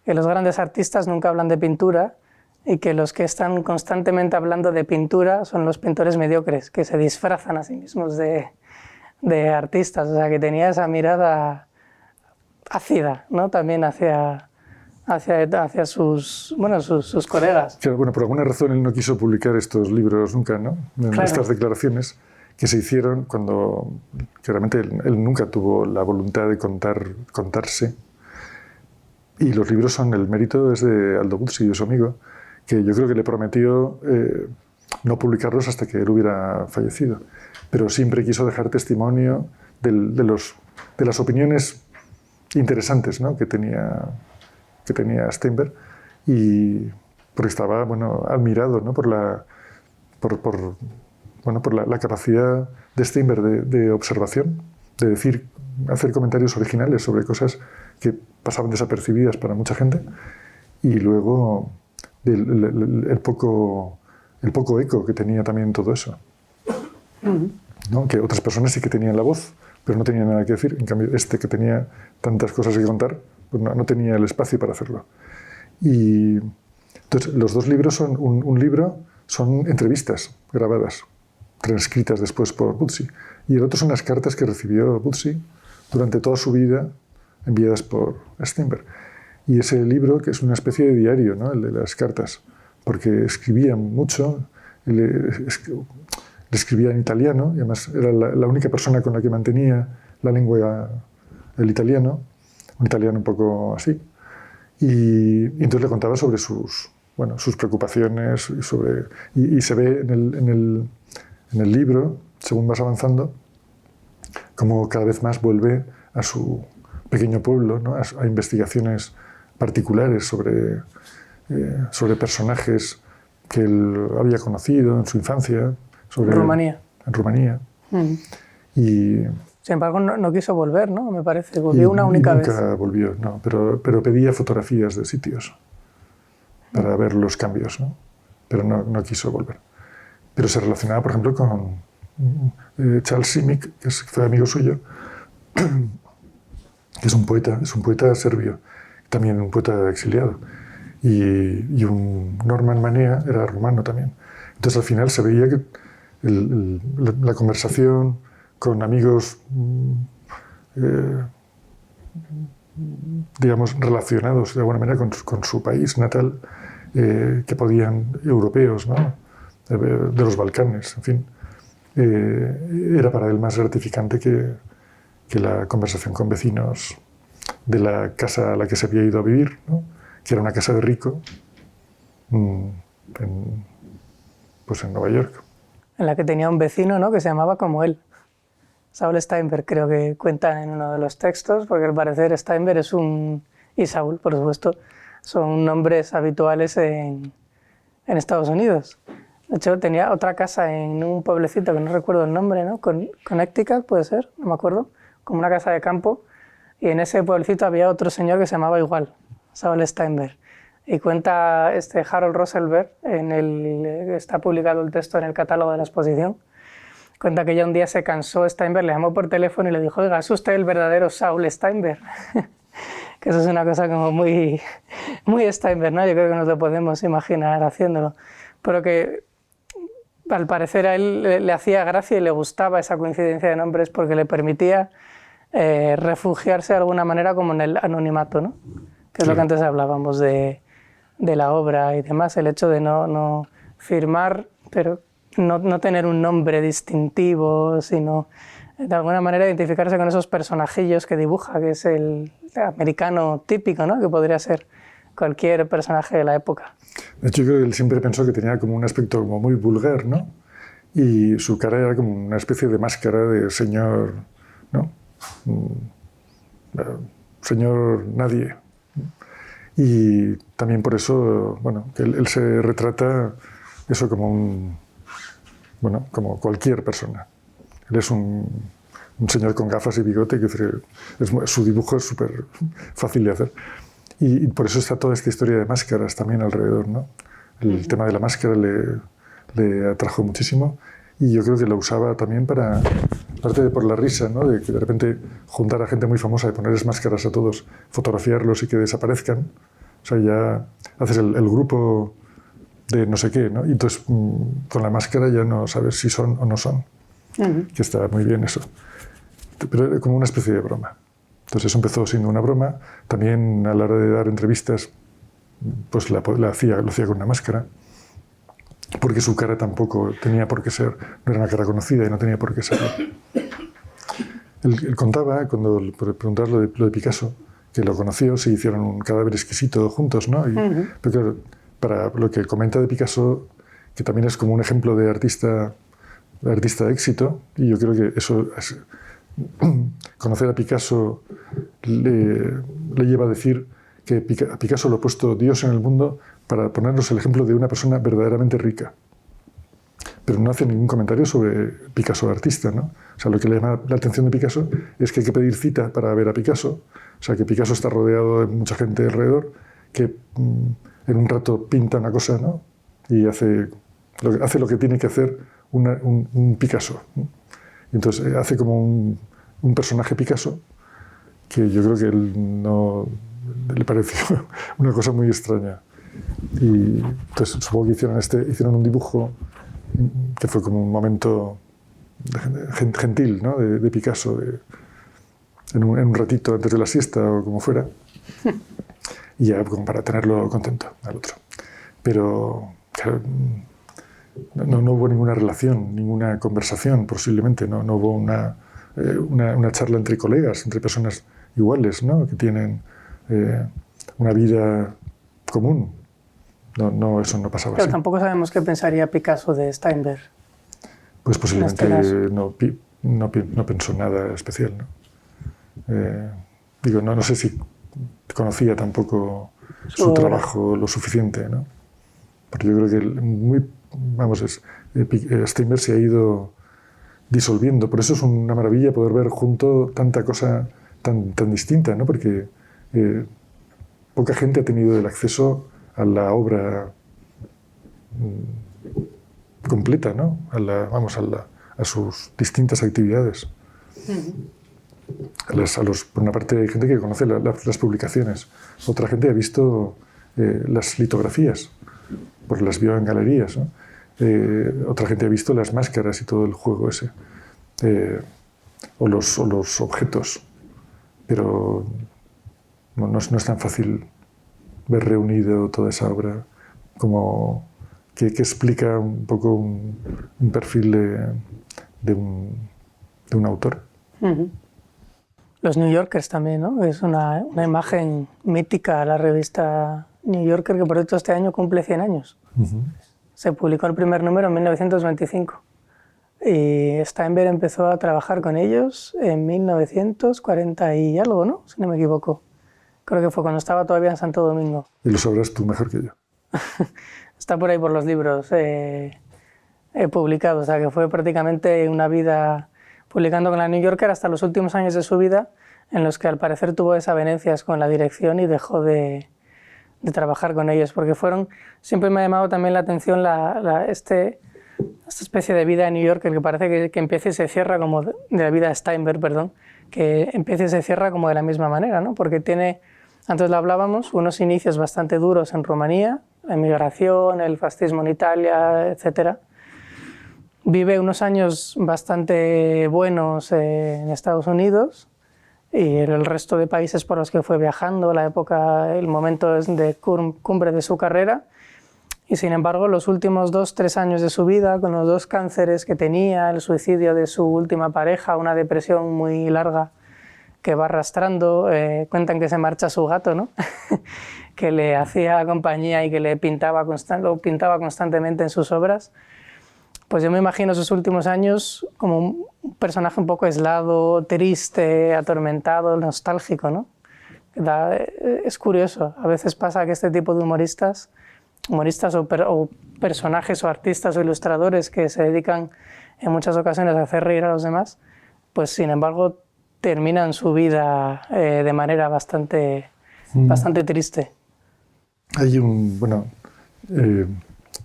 que los grandes artistas nunca hablan de pintura y que los que están constantemente hablando de pintura son los pintores mediocres, que se disfrazan a sí mismos de artistas. O sea, que tenía esa mirada ácida, ¿no?, también hacia sus colegas. Claro, bueno, por alguna razón él no quiso publicar estos libros nunca, ¿no? Claro. Estas declaraciones que se hicieron cuando claramente él nunca tuvo la voluntad de contarse. Y los libros el mérito es de Aldo Buzzi, de su amigo, que yo creo que le prometió no publicarlos hasta que él hubiera fallecido. Pero siempre quiso dejar testimonio de las opiniones interesantes, ¿no?, que tenía Steinberg, y porque estaba, bueno, admirado, ¿no?, por la capacidad de Steinberg de observación, de hacer comentarios originales sobre cosas que pasaban desapercibidas para mucha gente, y luego el poco eco que tenía también todo eso, ¿no?, que otras personas sí que tenían la voz, pero no tenían nada que decir. En cambio, que tenía tantas cosas que contar, pues no tenía el espacio para hacerlo. Y entonces los dos libros un libro son entrevistas grabadas, transcritas después por Buzzi, y el otro son las cartas que recibió Buzzi durante toda su vida, enviadas por Steinberg. Y ese libro, que es una especie de diario, ¿no?, el de las cartas, porque escribía mucho, le escribía en italiano, y además era la única persona con la que mantenía la lengua, el italiano, un italiano un poco así. Y entonces le contaba sobre sus preocupaciones, y se ve en el libro, según vas avanzando, como cada vez más vuelve a su pequeño pueblo, ¿no?, a investigaciones particulares sobre personajes que él había conocido en su infancia. En Rumanía. Y sin embargo, no quiso volver, ¿no?, me parece. Volvió una única vez. Nunca volvió, no, pero pedía fotografías de sitios para ver los cambios, ¿no? Pero no quiso volver. Pero se relacionaba, por ejemplo, con Charles Simic, que fue amigo suyo, que es un poeta serbio, también un poeta exiliado. Y un Norman Manea era rumano también. Entonces, al final se veía que la conversación con amigos, digamos, relacionados de alguna manera con su país natal, que podían, europeos, ¿no?, de los Balcanes, en fin, era para él más gratificante que la conversación con vecinos de la casa a la que se había ido a vivir, ¿no?, que era una casa de rico, en Nueva York. En la que tenía un vecino, ¿no?, que se llamaba como él. Saul Steinberg, creo que cuenta en uno de los textos, porque al parecer Steinberg y Saul, por supuesto, son nombres habituales en Estados Unidos. De hecho, tenía otra casa en un pueblecito que no recuerdo el nombre, ¿no?, Connecticut, puede ser, no me acuerdo, como una casa de campo, y en ese pueblecito había otro señor que se llamaba igual, Saul Steinberg. Y cuenta Harold Rosenberg, está publicado el texto en el catálogo de la exposición, cuenta que ya un día se cansó Steinberg, le llamó por teléfono y le dijo: oiga, ¿es usted el verdadero Saul Steinberg? Que eso es una cosa como muy, muy Steinberg, ¿no? Yo creo que nos lo podemos imaginar haciéndolo, pero que al parecer a él le hacía gracia y le gustaba esa coincidencia de nombres porque le permitía refugiarse de alguna manera como en el anonimato, ¿no? Que es lo que antes hablábamos de la obra y demás, el hecho de no firmar, pero no tener un nombre distintivo, sino de alguna manera identificarse con esos personajillos que dibuja, que es el americano típico, ¿no? Que podría ser cualquier personaje de la época. De hecho, yo creo que él siempre pensó que tenía como un aspecto como muy vulgar, ¿no? Y su cara era como una especie de máscara de señor, ¿no? Señor nadie. Y también por eso, bueno, que él se retrata eso como como cualquier persona. Él es un señor con gafas y bigote, que su dibujo es súper fácil de hacer. Y por eso está toda esta historia de máscaras también alrededor, ¿no? El tema de la máscara le atrajo muchísimo y yo creo que lo usaba también para, aparte de por la risa, ¿no? De que de repente juntar a gente muy famosa y ponerles máscaras a todos, fotografiarlos y que desaparezcan. O sea, ya haces el grupo de no sé qué, ¿no? Y entonces con la máscara ya no sabes si son o no son. Que está muy bien eso. Pero era como una especie de broma. Entonces eso empezó siendo una broma. También a la hora de dar entrevistas, pues lo hacía con una máscara, porque su cara tampoco tenía por qué ser, no era una cara conocida y no tenía por qué serlo. Él contaba, cuando por preguntar lo de Picasso, que lo conoció, se hicieron un cadáver exquisito juntos, ¿no? Pero claro, para lo que comenta de Picasso, que también es como un ejemplo de artista de éxito, y yo creo que eso conocer a Picasso le lleva a decir que a Picasso lo ha puesto Dios en el mundo para ponernos el ejemplo de una persona verdaderamente rica. Pero no hace ningún comentario sobre Picasso artista, ¿no? O sea, lo que le llama la atención de Picasso es que hay que pedir cita para ver a Picasso. O sea, que Picasso está rodeado de mucha gente alrededor, que en un rato pinta una cosa, ¿no? Y hace lo que tiene que hacer un Picasso, ¿no? Y entonces hace como un personaje Picasso que yo creo que él no le pareció una cosa muy extraña. Y entonces supongo que hicieron un dibujo que fue como un momento gentil, ¿no? de Picasso, en un ratito antes de la siesta o como fuera, y ya como para tenerlo contento al otro. Pero claro, no hubo ninguna relación, ninguna conversación, posiblemente, no hubo una charla entre colegas, entre personas iguales, ¿no? Que tienen una vida común. No, eso no pasaba Pero así. tampoco sabemos qué pensaría Picasso de Steinberg. Pues posiblemente no pensó nada especial, ¿no? No sé si conocía tampoco su trabajo lo suficiente, ¿no? Porque yo creo que Steinberg se ha ido disolviendo. Por eso es una maravilla poder ver junto tanta cosa tan distinta, ¿no? Porque poca gente ha tenido el acceso a la obra completa, ¿no? A sus distintas actividades. Por una parte hay gente que conoce las publicaciones, otra gente ha visto las litografías, porque las vio en galerías, ¿no? Otra gente ha visto las máscaras y todo el juego ese, o los objetos, pero no es tan fácil ver reunido toda esa obra como que explica un poco un perfil de un autor. Los New Yorkers también, ¿no? Es una imagen mítica, la revista New Yorker, que por cierto este año cumple 100 años. Se publicó el primer número en 1925 y Steinberg empezó a trabajar con ellos en 1940 y algo, ¿no? Si no me equivoco. Creo que fue cuando estaba todavía en Santo Domingo. Y lo sabrás tú mejor que yo. Está por ahí por los libros publicados, o sea que fue prácticamente una vida publicando con la New Yorker hasta los últimos años de su vida, en los que al parecer tuvo desavenencias con la dirección y dejó de trabajar con ellos, porque siempre me ha llamado también la atención esta especie de vida en New York, que parece que empieza y se cierra como de la vida de Steinberg, perdón, que empieza y se cierra como de la misma manera, ¿no? Porque tiene Antes lo hablábamos, unos inicios bastante duros en Rumanía, la emigración, el fascismo en Italia, etc. Vive unos años bastante buenos en Estados Unidos y en el resto de países por los que fue viajando, la época, el momento de cumbre de su carrera. Y sin embargo, los últimos 2-3 años de su vida, con los 2 cánceres que tenía, el suicidio de su última pareja, una depresión muy larga que va arrastrando, cuentan que se marcha su gato, ¿no? que le hacía compañía y que le lo pintaba constantemente en sus obras. Pues yo me imagino esos últimos años como un personaje un poco aislado, triste, atormentado, nostálgico, ¿no? Es curioso, a veces pasa que este tipo de humoristas o personajes o artistas o ilustradores que se dedican en muchas ocasiones a hacer reír a los demás, pues sin embargo terminan su vida de manera bastante triste. Hay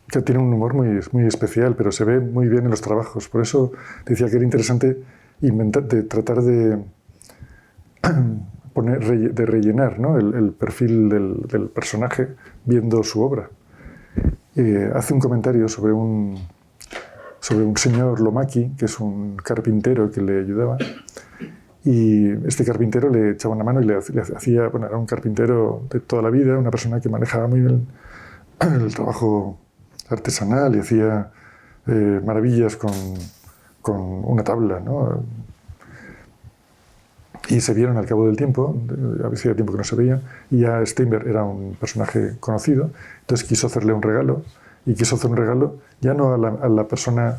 que tiene un humor muy especial, pero se ve muy bien en los trabajos. Por eso decía que era interesante tratar de rellenar, ¿no? el perfil del personaje viendo su obra. Hace un comentario sobre un señor Lomaki, que es un carpintero que le ayudaba, y este carpintero le echaba una mano y le hacía, era un carpintero de toda la vida, una persona que manejaba muy bien el trabajo artesanal y hacía maravillas con una tabla, ¿no? Y se vieron al cabo del tiempo, hacía tiempo que no se veían, y ya Steinberg era un personaje conocido, entonces quiso hacerle un regalo, y quiso hacer un regalo ya no a la persona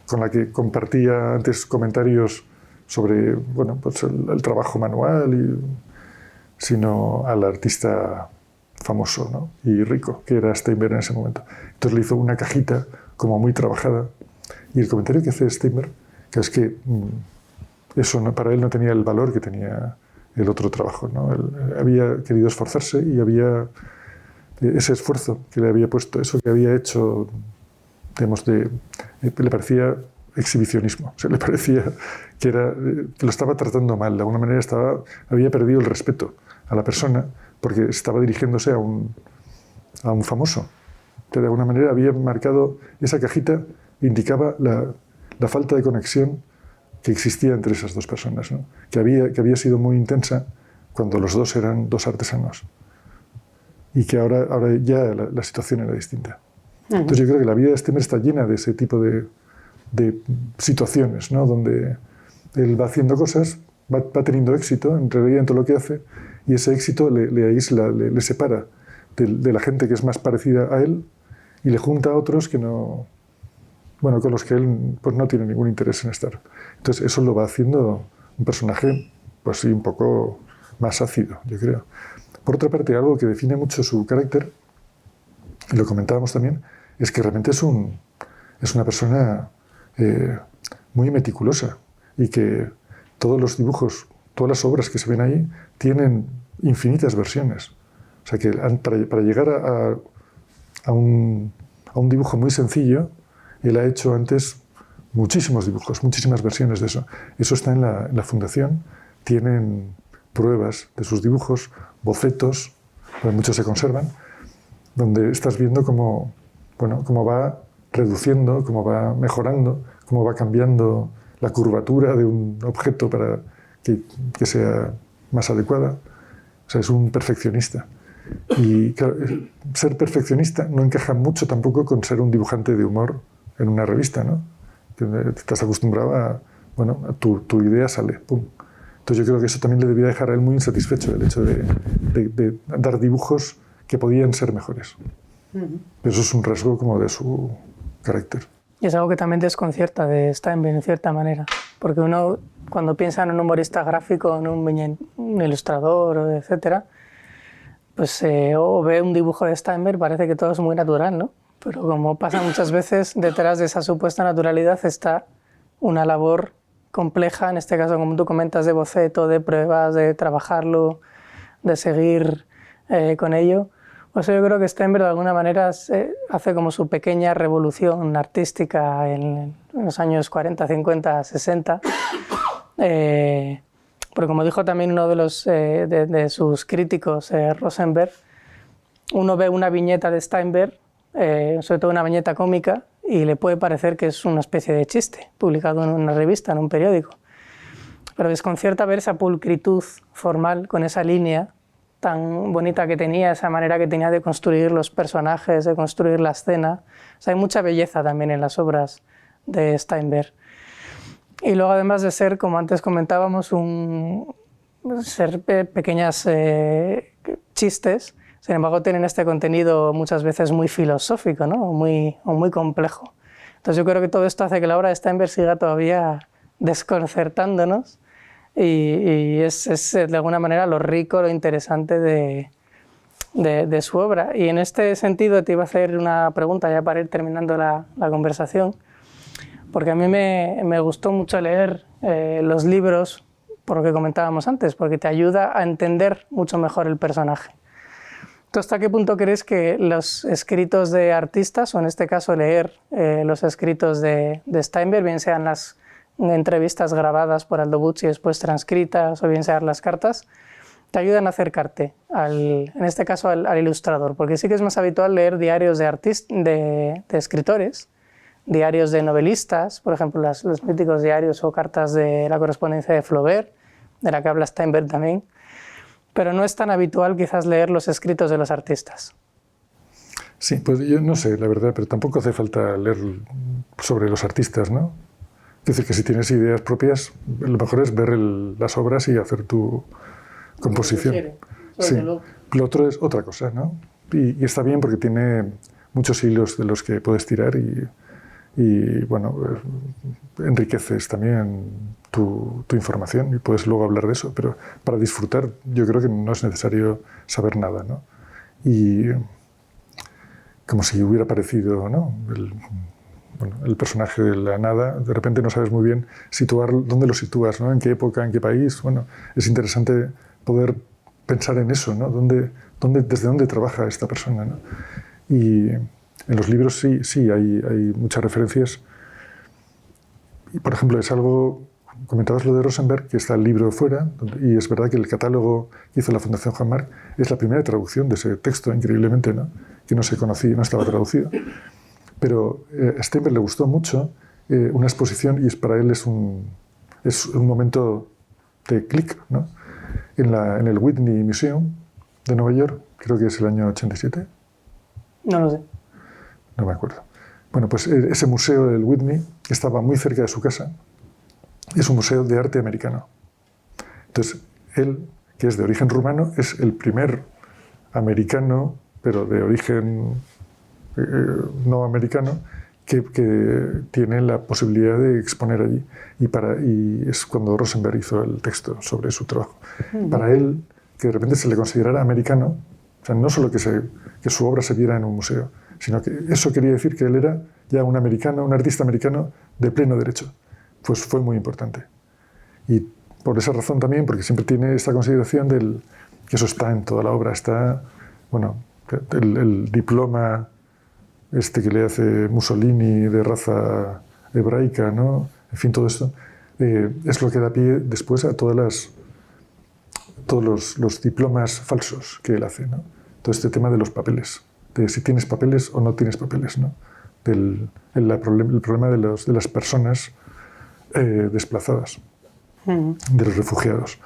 con la que compartía antes comentarios sobre pues el trabajo manual, sino al artista famoso, ¿no? Y rico, que era Steinberg en ese momento. Entonces le hizo una cajita como muy trabajada, y el comentario que hace Steinberg, que es que eso para él no tenía el valor que tenía el otro trabajo, ¿no? Él había querido esforzarse y había ese esfuerzo que le había puesto, eso que había hecho, digamos, le parecía exhibicionismo, o sea, le parecía que lo estaba tratando mal, de alguna manera había perdido el respeto a la persona porque estaba dirigiéndose a un famoso. Entonces, de alguna manera había marcado esa cajita, indicaba la falta de conexión que existía entre esas dos personas, ¿no? que había sido muy intensa cuando los dos eran dos artesanos y que ahora ya la situación era distinta. Entonces yo creo que la vida de Steinberg está llena de ese tipo de situaciones, ¿no? Donde él va haciendo cosas, va teniendo éxito en realidad en todo lo que hace, y ese éxito le aísla, le separa de la gente que es más parecida a él y le junta a otros que no, con los que él pues, no tiene ningún interés en estar. Entonces eso lo va haciendo un personaje pues sí, un poco más ácido, yo creo. Por otra parte, algo que define mucho su carácter, y lo comentábamos también, es que realmente es una persona muy meticulosa y que todos los dibujos, todas las obras que se ven ahí tienen infinitas versiones. O sea que para llegar a un dibujo muy sencillo, él ha hecho antes muchísimos dibujos, muchísimas versiones de eso. Eso está en la fundación, tienen pruebas de sus dibujos, bocetos, muchos se conservan, donde estás viendo cómo va reduciendo, cómo va mejorando, cómo va cambiando la curvatura de un objeto para que sea más adecuada. O sea, es un perfeccionista. Y claro, ser perfeccionista no encaja mucho tampoco con ser un dibujante de humor en una revista, ¿no? Estás acostumbrado a tu idea sale, pum. Entonces yo creo que eso también le debía dejar a él muy insatisfecho, el hecho de dar dibujos que podían ser mejores. Eso es un rasgo como de su carácter. Y es algo que también desconcierta de Steinbeck en cierta manera, porque uno cuando piensa en un humorista gráfico, en un ilustrador, etcétera, pues o ve un dibujo de Steinbeck, parece que todo es muy natural, ¿no? Pero como pasa muchas veces, detrás de esa supuesta naturalidad está una labor compleja, en este caso, como tú comentas, de boceto, de pruebas, de trabajarlo, de seguir con ello. O sea, yo creo que Steinbeck de alguna manera hace como su pequeña revolución artística en los años 40, 50, 60, Porque como dijo también uno de sus críticos, Rosenberg, uno ve una viñeta de Steinberg, sobre todo una viñeta cómica, y le puede parecer que es una especie de chiste, publicado en una revista, en un periódico. Pero desconcierta ver esa pulcritud formal, con esa línea tan bonita que tenía, esa manera que tenía de construir los personajes, de construir la escena. O sea, hay mucha belleza también en las obras de Steinberg. Y luego, además de ser, como antes comentábamos, ser pequeñas chistes, sin embargo, tienen este contenido muchas veces muy filosófico, ¿no? o muy complejo. Entonces yo creo que todo esto hace que la obra de Steinberg siga todavía desconcertándonos, y es de alguna manera lo rico, lo interesante de su obra. Y en este sentido te iba a hacer una pregunta ya para ir terminando la conversación, porque a mí me gustó mucho leer los libros, por lo que comentábamos antes, porque te ayuda a entender mucho mejor el personaje. ¿Tú hasta qué punto crees que los escritos de artistas, o en este caso leer los escritos de Steinberg, bien sean las entrevistas grabadas por Aldo Bucci y después transcritas, o bien sean las cartas, te ayudan a acercarte, en este caso al ilustrador? Porque sí que es más habitual leer diarios de escritores, diarios de novelistas, por ejemplo los míticos diarios o cartas de la correspondencia de Flaubert, de la que habla Steinberg también, pero no es tan habitual quizás leer los escritos de los artistas. Sí, pues yo no sé, la verdad, pero tampoco hace falta leer sobre los artistas, ¿no? Es decir, que si tienes ideas propias, lo mejor es ver las obras y hacer tu composición. Sí. Lo otro es otra cosa, ¿no? Y está bien porque tiene muchos hilos de los que puedes tirar y bueno, enriqueces también tu información y puedes luego hablar de eso, pero para disfrutar yo creo que no es necesario saber nada, ¿no? Y como si hubiera aparecido, ¿no? El personaje de la nada, de repente no sabes muy bien dónde lo sitúas, ¿no? En qué época, en qué país. Bueno, es interesante poder pensar en eso, ¿no? ¿Desde dónde trabaja esta persona, ¿no? Y en los libros sí hay muchas referencias. Y, por ejemplo, es algo, comentabas lo de Rosenberg, que está el libro fuera, y es verdad que el catálogo que hizo la Fundación Juan Marc es la primera traducción de ese texto, increíblemente, ¿no? Que no se conocía, no estaba traducido. Pero a Steinberg le gustó mucho una exposición, y para él es un momento de clic, ¿no? En el Whitney Museum de Nueva York, creo que es el año 87. No lo sé. No me acuerdo. Bueno, pues ese museo del Whitney estaba muy cerca de su casa. Es un museo de arte americano. Entonces, él, que es de origen rumano, es el primer americano, pero de origen no americano, que tiene la posibilidad de exponer allí. Y es cuando Rosenberg hizo el texto sobre su trabajo. Para él, que de repente se le considerara americano, o sea, no solo que su obra se viera en un museo, sino que eso quería decir que él era ya un artista americano de pleno derecho. Pues fue muy importante. Y por esa razón también, porque siempre tiene esta consideración que eso está en toda la obra, está, bueno, el diploma que le hace Mussolini de raza hebraica, ¿no? En fin, todo esto es lo que da pie después a todos los diplomas falsos que él hace, ¿no? Todo este tema de los papeles, de si tienes papeles o no tienes papeles, ¿no? El problema de las personas desplazadas, de los refugiados.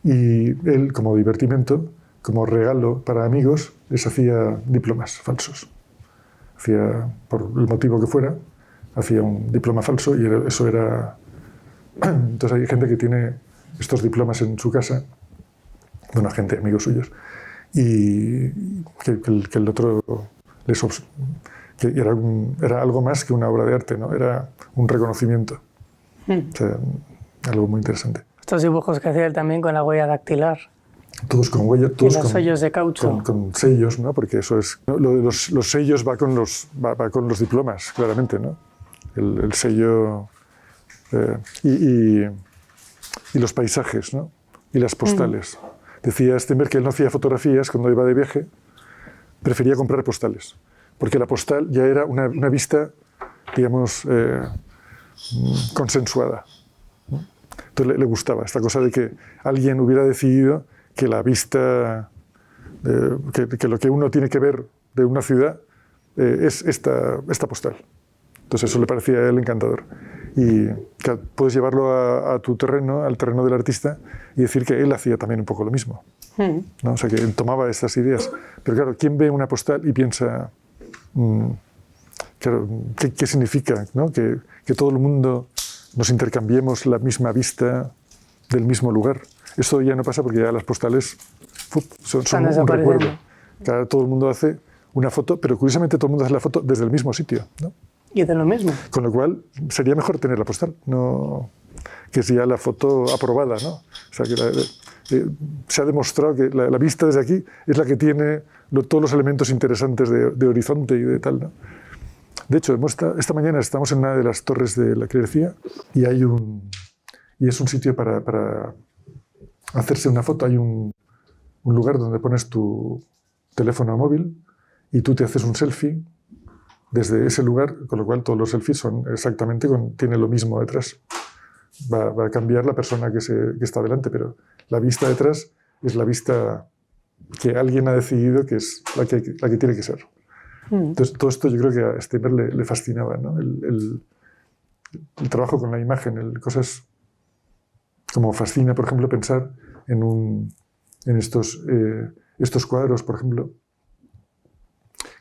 Y él, como divertimento, como regalo para amigos, les hacía diplomas falsos. Por el motivo que fuera, hacía un diploma falso y eso era... Entonces hay gente que tiene estos diplomas en su casa, bueno, gente, amigos suyos, y que el otro que era algo más que una obra de arte, ¿no? Era un reconocimiento. O sea, algo muy interesante. Estos dibujos que hacía él también con la huella dactilar. Todos con huella, todos con sellos de caucho. Con sellos, ¿no? Porque eso es... ¿no? Lo de los sellos va con los diplomas, claramente, ¿no? El sello... y los paisajes, ¿no? Y las postales. Decía Steinberg que él no hacía fotografías cuando iba de viaje, prefería comprar postales, porque la postal ya era una vista, digamos, consensuada, ¿no? Entonces le gustaba esta cosa de que alguien hubiera decidido que la vista, que lo que uno tiene que ver de una ciudad es esta postal. Entonces eso le parecía a él encantador. Y claro, puedes llevarlo a tu terreno, al terreno del artista, y decir que él hacía también un poco lo mismo, ¿no? O sea, que él tomaba estas ideas. Pero claro, ¿quién ve una postal y piensa, claro, ¿qué significa, ¿no? Que todo el mundo nos intercambiemos la misma vista del mismo lugar? Eso ya no pasa porque ya las postales son un recuerdo. Claro, todo el mundo hace una foto, pero curiosamente todo el mundo hace la foto desde el mismo sitio, ¿no? Y de lo mismo. Con lo cual sería mejor tener la postal, no que sea la foto aprobada, ¿no? O sea, que se ha demostrado que la vista desde aquí es la que tiene todos los elementos interesantes de horizonte y de tal, ¿no? De hecho, esta mañana estamos en una de las torres de la Clerecía y es un sitio para hacerse una foto. Hay un lugar donde pones tu teléfono móvil y tú te haces un selfie desde ese lugar, con lo cual todos los selfies son exactamente, tiene lo mismo detrás. Va a cambiar la persona que está delante, pero la vista detrás es la vista que alguien ha decidido que es la que tiene que ser. Entonces, todo esto yo creo que a Steinberg le fascinaba, ¿no? El trabajo con la imagen, cosas como fascina, por ejemplo, pensar en estos cuadros, por ejemplo,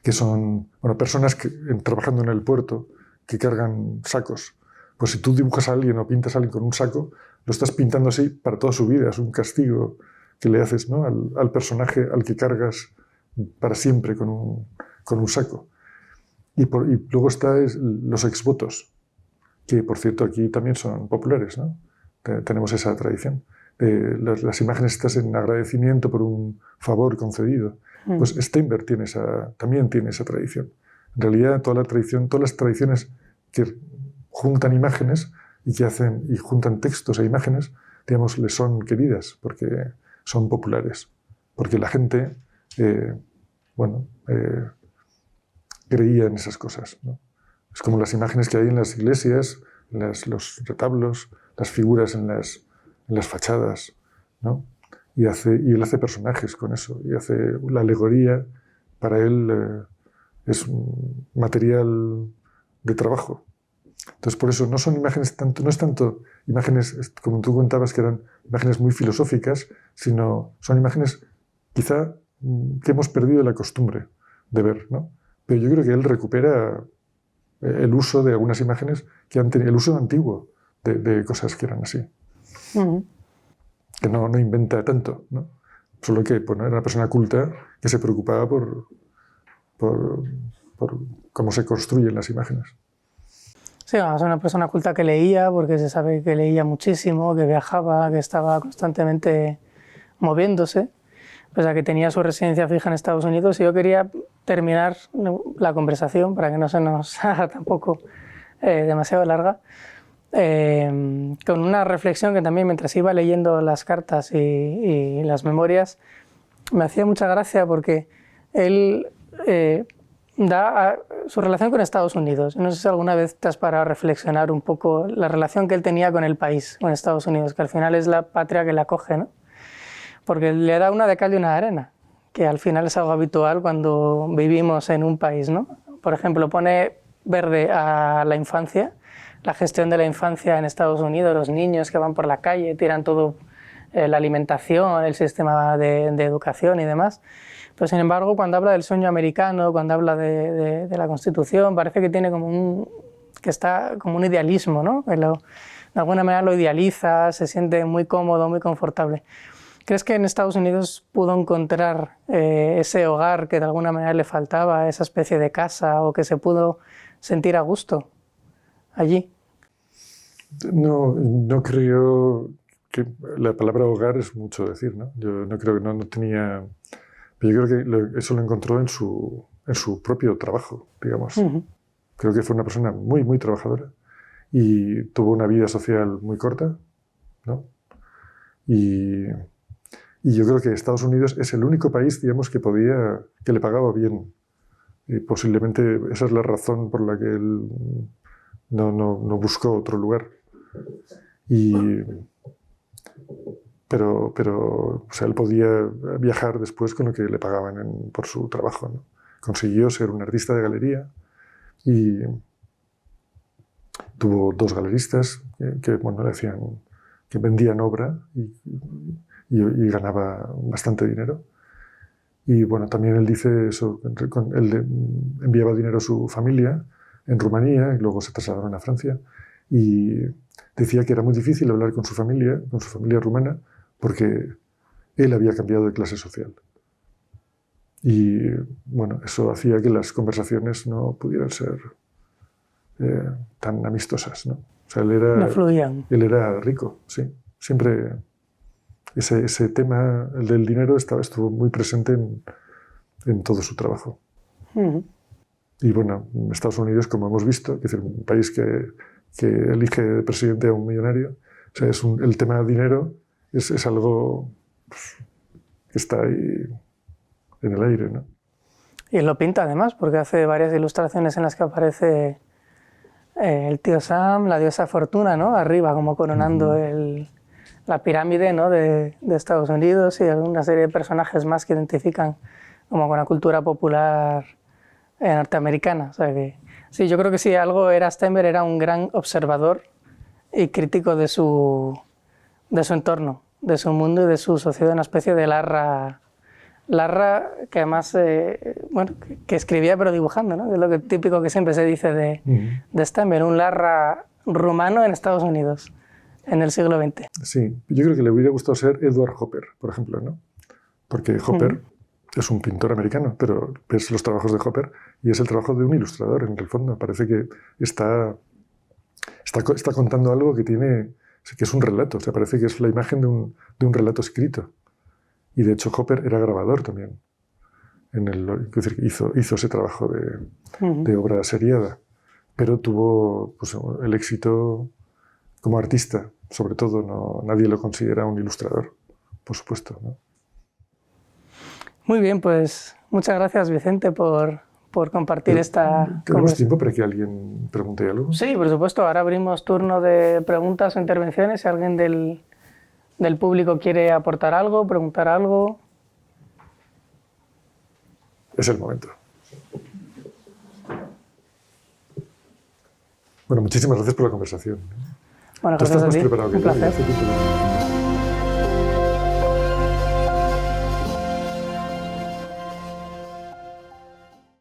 que son personas trabajando en el puerto que cargan sacos. Pues si tú dibujas a alguien o pintas a alguien con un saco, lo estás pintando así para toda su vida. Es un castigo que le haces, ¿no? al personaje al que cargas para siempre con un saco. Y luego están los exvotos, que por cierto aquí también son populares, ¿no? Tenemos esa tradición. Las imágenes estas en agradecimiento por un favor concedido. Pues Steinberg también tiene esa tradición. En realidad, todas las tradiciones que juntan imágenes y juntan textos e imágenes, digamos, les son queridas porque son populares. Porque la gente, creía en esas cosas, ¿no? Es como las imágenes que hay en las iglesias, los retablos, las figuras en las fachadas, ¿no? Y él hace personajes con eso, y hace la alegoría, para él es un material de trabajo. Entonces, por eso no son imágenes no es tanto imágenes, como tú contabas, que eran imágenes muy filosóficas, sino son imágenes quizá que hemos perdido la costumbre de ver, ¿no? Pero yo creo que él recupera el uso de algunas imágenes que han tenido, el uso antiguo de cosas que eran así. Que no inventa tanto, ¿no? Solo que era una persona culta que se preocupaba por cómo se construyen las imágenes. Sí, es una persona culta que leía, porque se sabe que leía muchísimo, que viajaba, que estaba constantemente moviéndose, pese a que tenía su residencia fija en Estados Unidos. Y yo quería terminar la conversación, para que no se nos haga tampoco demasiado larga, con una reflexión que también, mientras iba leyendo las cartas y las memorias, me hacía mucha gracia, porque él da su relación con Estados Unidos. No sé si alguna vez te has parado a reflexionar un poco la relación que él tenía con el país, con Estados Unidos, que al final es la patria que la acoge, ¿no? Porque le da una de cal y una de arena, que al final es algo habitual cuando vivimos en un país, ¿no? Por ejemplo, pone verde a la infancia, la gestión de la infancia en Estados Unidos, los niños que van por la calle, tiran todo, la alimentación, el sistema de educación y demás. Pero sin embargo, cuando habla del sueño americano, cuando habla de la Constitución, parece que tiene que está como un idealismo, ¿no? Que de alguna manera lo idealiza, se siente muy cómodo, muy confortable. ¿Crees que en Estados Unidos pudo encontrar ese hogar que de alguna manera le faltaba, esa especie de casa, o que se pudo sentir a gusto allí? No creo que la palabra hogar es mucho decir, ¿no? Yo no creo que no tenía... Pero yo creo que eso lo encontró en su propio trabajo, digamos. Creo que fue una persona muy, muy trabajadora y tuvo una vida social muy corta, ¿no? Y yo creo que Estados Unidos es el único país, digamos, que le pagaba bien. Y posiblemente esa es la razón por la que él no buscó otro lugar. Y pero o sea, él podía viajar después con lo que le pagaban por su trabajo, ¿no? Consiguió ser un artista de galería y tuvo 2 galeristas bueno, le hacían, que vendían obra y ganaba bastante dinero. Y bueno, también él dice eso, él enviaba dinero a su familia en Rumanía y luego se trasladaron a Francia. Y decía que era muy difícil hablar con su familia rumana, porque él había cambiado de clase social. Y bueno, eso hacía que las conversaciones no pudieran ser tan amistosas, ¿no? O sea, No fluían. él era rico, sí. Siempre ese tema, el del dinero, estuvo muy presente en todo su trabajo. Y bueno, Estados Unidos, como hemos visto, que es un país que elige de presidente a un millonario, o sea, el tema del dinero es algo pues, que está ahí en el aire, ¿no? Y él lo pinta además, porque hace varias ilustraciones en las que aparece el tío Sam, la diosa Fortuna, ¿no? Arriba, como coronando la pirámide, ¿no? de Estados Unidos, y una serie de personajes más que identifican como con la cultura popular norteamericana. O sea que, sí, yo creo que si algo era Steinbeck, era un gran observador y crítico de su entorno, de su mundo y de su sociedad, una especie de Larra que además, bueno, que escribía pero dibujando, ¿no? Es lo típico que siempre se dice de Steinbeck, un Larra rumano en Estados Unidos en el siglo XX. Sí, yo creo que le hubiera gustado ser Edward Hopper, por ejemplo, ¿no? Porque Hopper es un pintor americano, pero ves los trabajos de Hopper y es el trabajo de un ilustrador, en el fondo. Parece que está contando algo que es un relato, o sea, parece que es la imagen de un relato escrito. Y de hecho Hopper era grabador también. Es decir, hizo ese trabajo de obra seriada, pero tuvo pues, el éxito como artista, sobre todo. Nadie lo considera un ilustrador, por supuesto, ¿no? Muy bien, pues muchas gracias, Vicente, por compartir esta... ¿Tenemos tiempo para que alguien pregunte algo? Sí, por supuesto. Ahora abrimos turno de preguntas o intervenciones. Si alguien del público quiere aportar algo, preguntar algo. Es el momento. Bueno, muchísimas gracias por la conversación. Bueno, Tú gracias estás a más ti. preparado que Un yo. placer.